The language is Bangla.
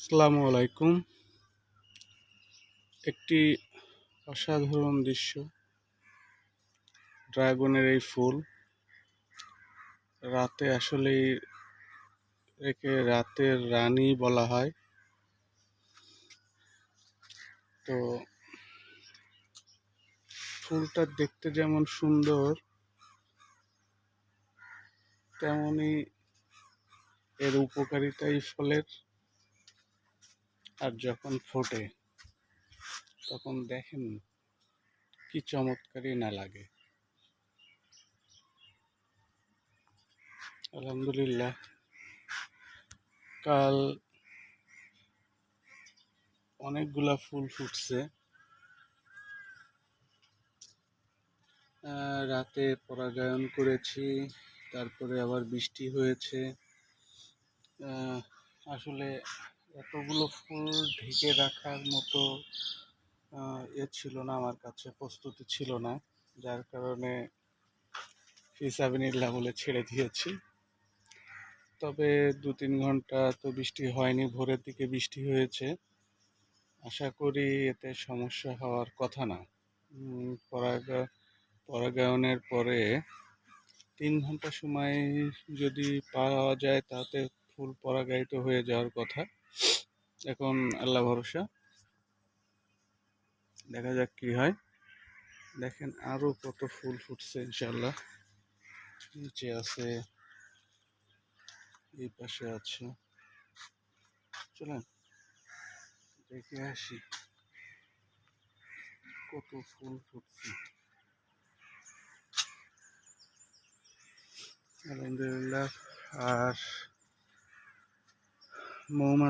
আসসালামু আলাইকুম। একটি অসাধারণ দৃশ্য, ড্রাগনের এই ফুল রাতে আসলেই একে রাতের রানী বলা হয়। তো ফুলটা দেখতে যেমন সুন্দর, তেমনি এর উপকারিতা এই ফলের। আর যখন ফোটে তখন দেখেন কি চমৎকারই না লাগে। আলহামদুলিল্লাহ, কাল অনেকগুলা ফুল ফুটছে। রাতে পরাগায়ন করেছি, তারপরে আবার বৃষ্টি হয়েছে। আসলে এতগুলো ফুল ঢেকে রাখার মতো ছিল না, আমার কাছে প্রস্তুতি ছিল না, যার কারণে ফিসাবিনিল্লাহ বলে ছেড়ে দিয়েছি। তবে 2-3 ঘন্টা তো বৃষ্টি হয়নি, ভোরের দিকে বৃষ্টি হয়েছে। আশা করি এতে সমস্যা হওয়ার কথা না। পরাগায়নের পরে 3 ঘন্টা সময় যদি পাওয়া যায় তাতে ফুল পরাগায়িত হয়ে যাওয়ার কথা। এখন আল্লাহ ভরসা, দেখা যাক কি হয়। দেখেন আরো কত ফুল ফুটছে ইনশাল্লাহ। নিচে আছে, এই পাশে আছে। চলেন দেখে আসি কত ফুল ফুটছে। আলহামদুলিল্লাহ। আর মৌমাছি